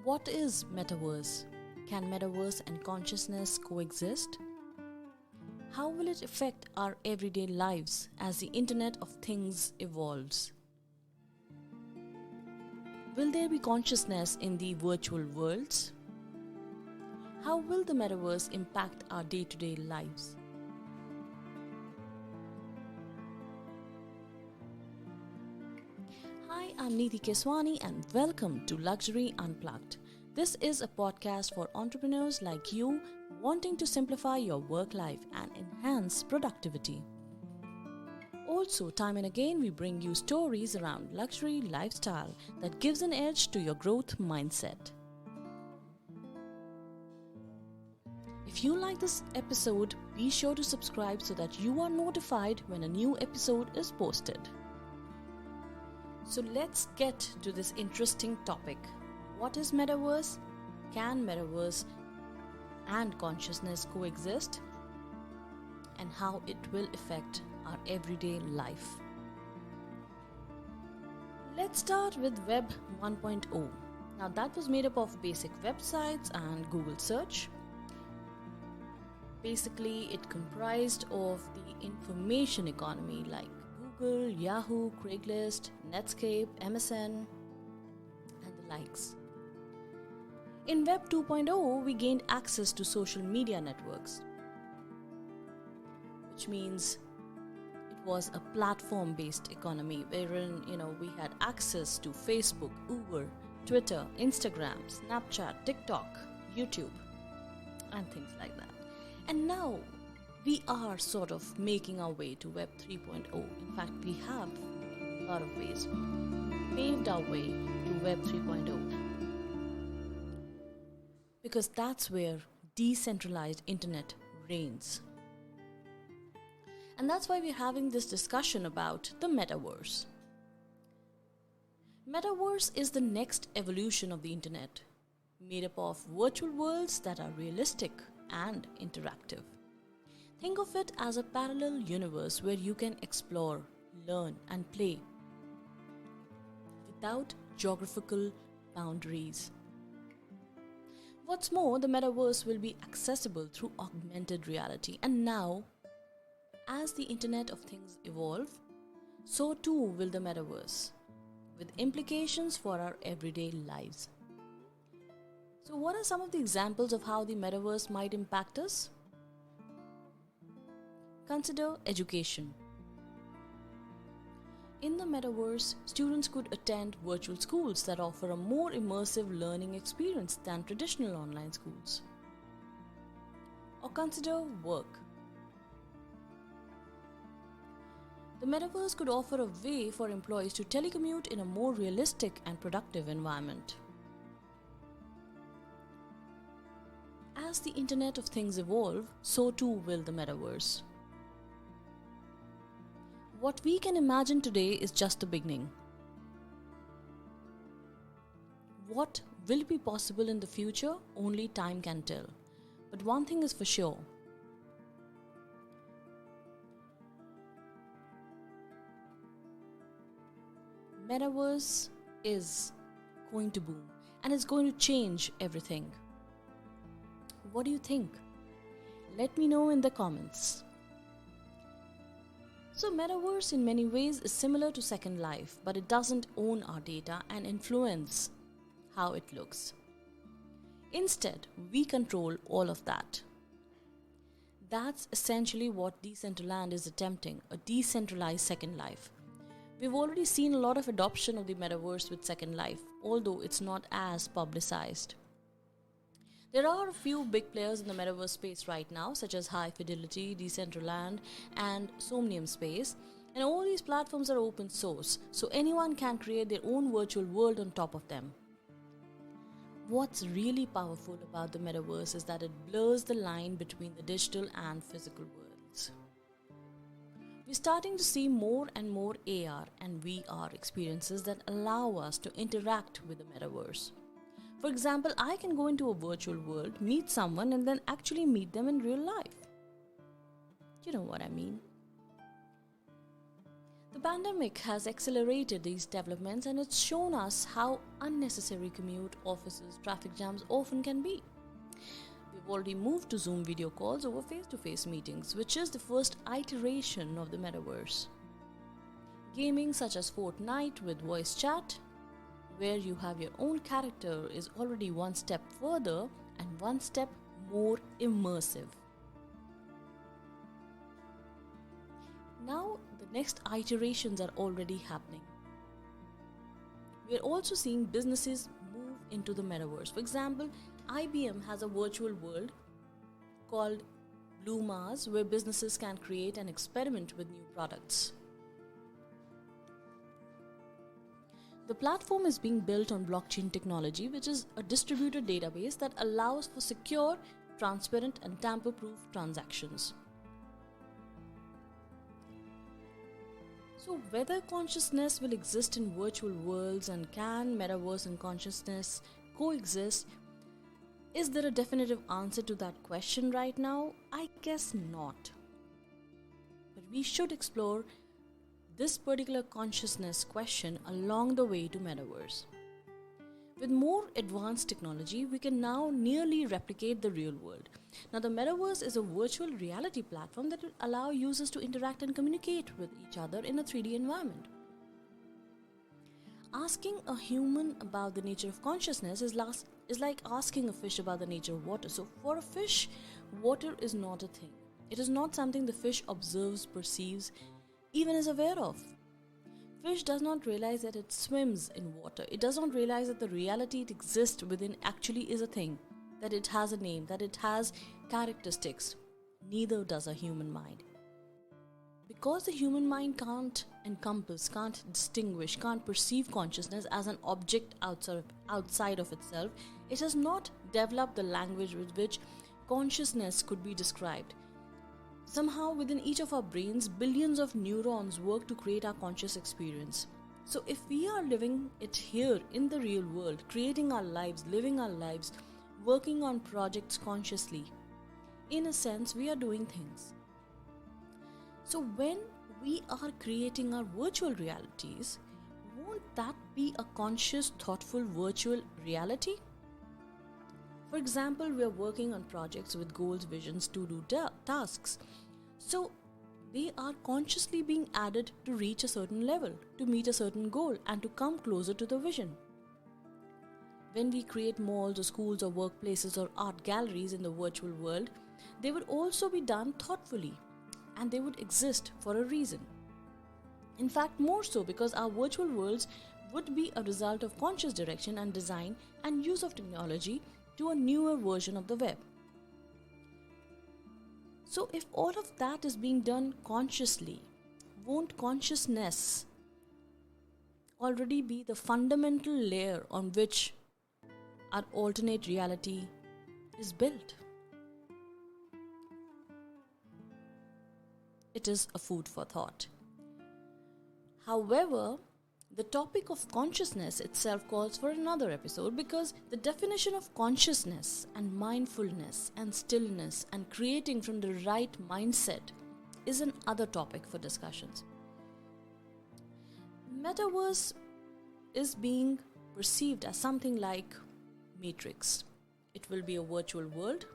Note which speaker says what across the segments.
Speaker 1: What is Metaverse? Can Metaverse and consciousness coexist? How will it affect our everyday lives as the Internet of Things evolves? Will there be consciousness in the virtual worlds? How will the Metaverse impact our day-to-day lives? Hi, I'm Neeti Keswaani and welcome to Luxury Unplugged. This is a podcast for entrepreneurs like you wanting to simplify your work life and enhance productivity. Also, time and again, we bring you stories around luxury lifestyle that gives an edge to your growth mindset. If you like this episode, be sure to subscribe so that you are notified when a new episode is posted. So let's get to this interesting topic. What is Metaverse? Can Metaverse and consciousness coexist? And how it will affect our everyday life. Let's start with Web 1.0. Now that was made up of basic websites and Google search. Basically, it comprised of the information economy like Google, Yahoo, Craigslist, Netscape, MSN, and the likes. In Web 2.0, we gained access to social media networks, which means it was a platform-based economy wherein, we had access to Facebook, Uber, Twitter, Instagram, Snapchat, TikTok, YouTube, and things like that. And now we are sort of making our way to Web 3.0. In fact, we have a lot of ways paved our way to Web 3.0. Because that's where decentralized internet reigns. And that's why we're having this discussion about the Metaverse. Metaverse is the next evolution of the internet, made up of virtual worlds that are realistic and interactive. Think of it as a parallel universe where you can explore, learn, and play without geographical boundaries. What's more, the Metaverse will be accessible through augmented reality. And now, as the Internet of Things evolve, so too will the Metaverse, with implications for our everyday lives. So what are some of the examples of how the Metaverse might impact us? Consider education. In the Metaverse, students could attend virtual schools that offer a more immersive learning experience than traditional online schools. Or consider work. The Metaverse could offer a way for employees to telecommute in a more realistic and productive environment. As the Internet of Things evolve, so too will the Metaverse. What we can imagine today is just the beginning. What will be possible in the future, only time can tell. But one thing is for sure. Metaverse is going to boom and it's going to change everything. What do you think? Let me know in the comments. So Metaverse in many ways is similar to Second Life, but it doesn't own our data and influence how it looks. Instead, we control all of that. That's essentially what Decentraland is attempting, a decentralized Second Life. We've already seen a lot of adoption of the Metaverse with Second Life, although it's not as publicized. There are a few big players in the Metaverse space right now, such as High Fidelity, Decentraland, and Somnium Space. And all these platforms are open source, so anyone can create their own virtual world on top of them. What's really powerful about the Metaverse is that it blurs the line between the digital and physical worlds. We're starting to see more and more AR and VR experiences that allow us to interact with the Metaverse. For example, I can go into a virtual world, meet someone, and then actually meet them in real life. You know what I mean. The The pandemic has accelerated these developments and it's shown us how unnecessary commute, offices, traffic jams often can be. We've already moved to Zoom video calls over face-to-face meetings, which is the first iteration of the metaverse. Gaming such as Fortnite with voice chat, where you have your own character, is already one step further and one step more immersive. Now, the next iterations are already happening. We are also seeing businesses move into the metaverse. For example, IBM has a virtual world called Blue Mars, where businesses can create and experiment with new products. The platform is being built on blockchain technology, which is a distributed database that allows for secure, transparent, and tamper-proof transactions. So, whether consciousness will exist in virtual worlds and can metaverse and consciousness coexist, is there a definitive answer to that question right now? I guess not. But we should explore this particular consciousness question along the way to metaverse. With more advanced technology, we can now nearly replicate the real world. Now, the metaverse is a virtual reality platform that will allow users to interact and communicate with each other in a 3D environment. Asking a human about the nature of consciousness is like asking a fish about the nature of water. So, for a fish, water is not a thing. It is not something the fish observes, perceives, even is aware of. Fish does not realize that it swims in water. It does not realize that the reality it exists within actually is a thing, that it has a name, that it has characteristics. Neither does a human mind. Because the human mind can't encompass, can't distinguish, can't perceive consciousness as an object outside of itself, it has not developed the language with which consciousness could be described. Somehow within each of our brains, billions of neurons work to create our conscious experience. So if we are living it here in the real world, creating our lives, living our lives, working on projects consciously, in a sense we are doing things. So when we are creating our virtual realities, won't that be a conscious, thoughtful virtual reality? For example, we are working on projects with goals, visions to do tasks. So they are consciously being added to reach a certain level, to meet a certain goal, and to come closer to the vision. When we create malls or schools or workplaces or art galleries in the virtual world, they would also be done thoughtfully, and they would exist for a reason. In fact, more so, because our virtual worlds would be a result of conscious direction and design and use of technology to a newer version of the web. So if all of that is being done consciously, won't consciousness already be the fundamental layer on which our alternate reality is built? It is a food for thought. However, the topic of consciousness itself calls for another episode, because the definition of consciousness and mindfulness and stillness and creating from the right mindset is another topic for discussions. Metaverse is being perceived as something like Matrix. It will be a virtual world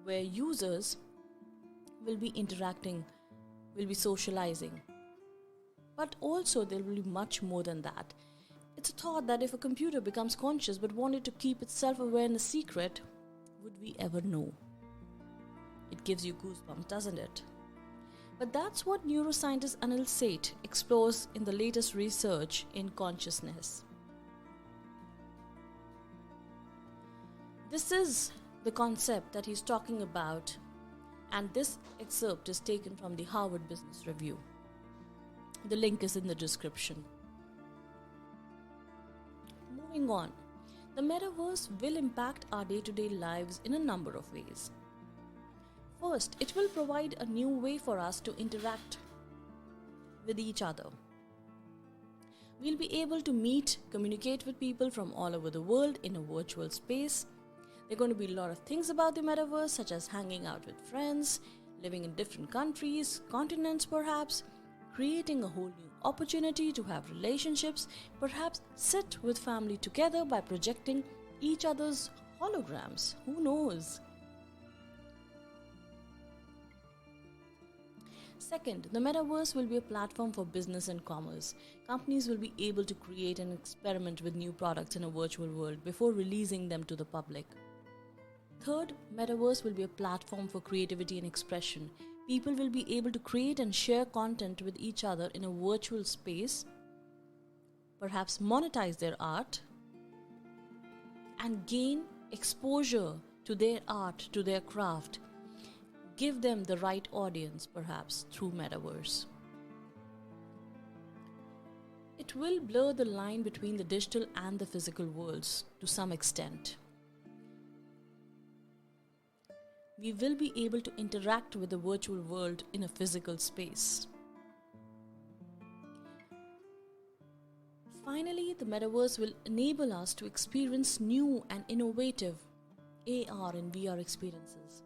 Speaker 1: where users will be interacting, will be socializing. But also there will be much more than that. It's a thought that if a computer becomes conscious but wanted to keep its self-awareness secret, would we ever know? It gives you goosebumps, doesn't it? But that's what neuroscientist Anil Seth explores in the latest research in consciousness. This is the concept that he's talking about, and this excerpt is taken from the Harvard Business Review. The link is in the description. Moving on, the metaverse will impact our day-to-day lives in a number of ways. First, it will provide a new way for us to interact with each other. We'll be able to meet, communicate with people from all over the world in a virtual space. There are going to be a lot of things about the metaverse, such as hanging out with friends, living in different countries, continents perhaps, creating a whole new opportunity to have relationships, perhaps sit with family together by projecting each other's holograms. Who knows? Second, the metaverse will be a platform for business and commerce. Companies will be able to create and experiment with new products in a virtual world before releasing them to the public. Third, metaverse will be a platform for creativity and expression. People will be able to create and share content with each other in a virtual space, perhaps monetize their art, and gain exposure to their art, to their craft. Give them the right audience, perhaps, through metaverse. It will blur the line between the digital and the physical worlds to some extent. We will be able to interact with the virtual world in a physical space. Finally, the metaverse will enable us to experience new and innovative AR and VR experiences.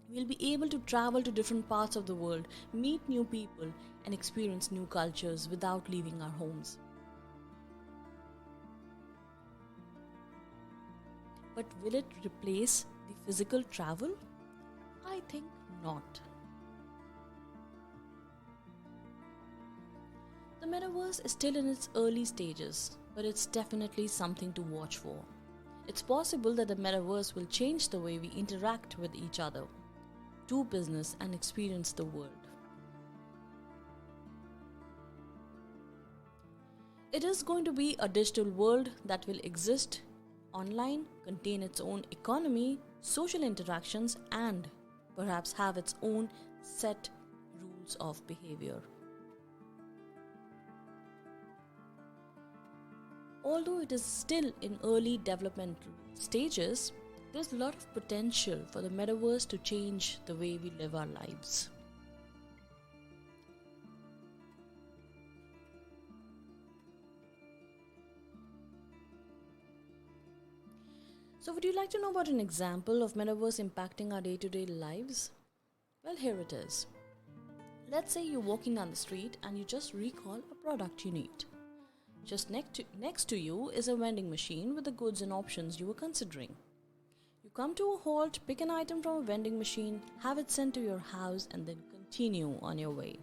Speaker 1: We'll be able to travel to different parts of the world, meet new people, and experience new cultures without leaving our homes. But will it replace the physical travel? I think not. The metaverse is still in its early stages, but it's definitely something to watch for. It's possible that the metaverse will change the way we interact with each other, do business, and experience the world. It is going to be a digital world that will exist online, contain its own economy, social interactions, and perhaps have its own set rules of behavior. Although it is still in early developmental stages, there's a lot of potential for the metaverse to change the way we live our lives. So, would you like to know about an example of metaverse impacting our day-to-day lives? Well, here it is. Let's say you're walking down the street and you just recall a product you need. Just next to you is a vending machine with the goods and options you were considering. You come to a halt, pick an item from a vending machine, have it sent to your house, and then continue on your way.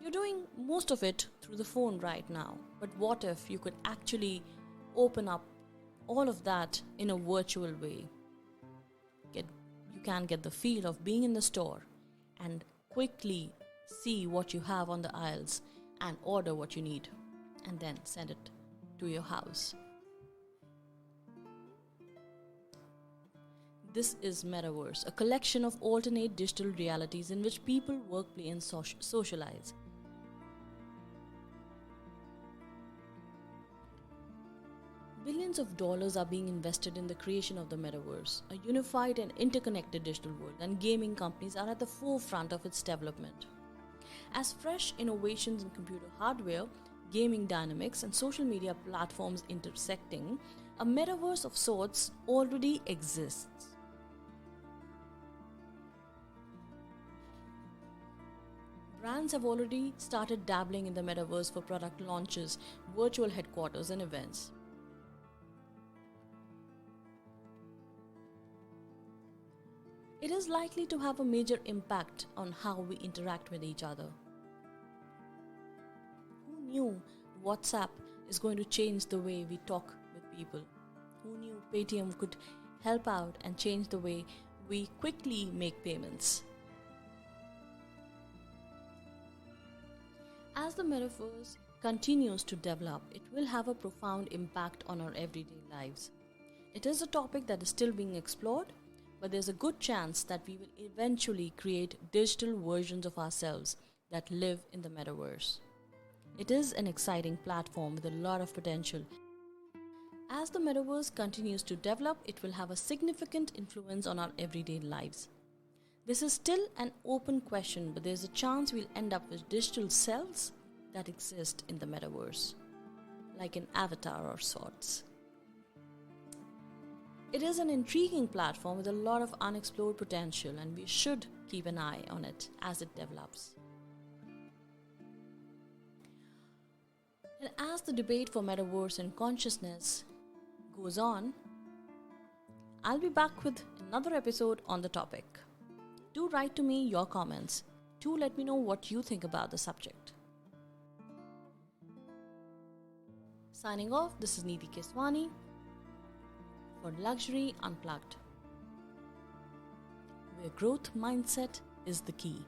Speaker 1: You're doing most of it through the phone right now, but what if you could actually open up all of that in a virtual way? You can get the feel of being in the store and quickly see what you have on the aisles and order what you need and then send it to your house. This is Metaverse, a collection of alternate digital realities in which people work, play, and socialize. Billions of dollars are being invested in the creation of the Metaverse, a unified and interconnected digital world, and gaming companies are at the forefront of its development. As fresh innovations in computer hardware, gaming dynamics, and social media platforms intersecting, a metaverse of sorts already exists. Brands have already started dabbling in the metaverse for product launches, virtual headquarters, and events. It is likely to have a major impact on how we interact with each other. Who knew WhatsApp is going to change the way we talk with people? Who knew Paytm could help out and change the way we quickly make payments? As the metaverse continues to develop, it will have a profound impact on our everyday lives. It is a topic that is still being explored, but there's a good chance that we will eventually create digital versions of ourselves that live in the metaverse. It is an exciting platform with a lot of potential. As the metaverse continues to develop, it will have a significant influence on our everyday lives. This is still an open question, but there's a chance we'll end up with digital selves that exist in the metaverse, like an avatar of sorts. It is an intriguing platform with a lot of unexplored potential, and we should keep an eye on it as it develops. And as the debate for metaverse and consciousness goes on, I'll be back with another episode on the topic. Do write to me your comments. Do let me know what you think about the subject. Signing off, this is Neeti Keswaani for Luxury Unplugged, where growth mindset is the key.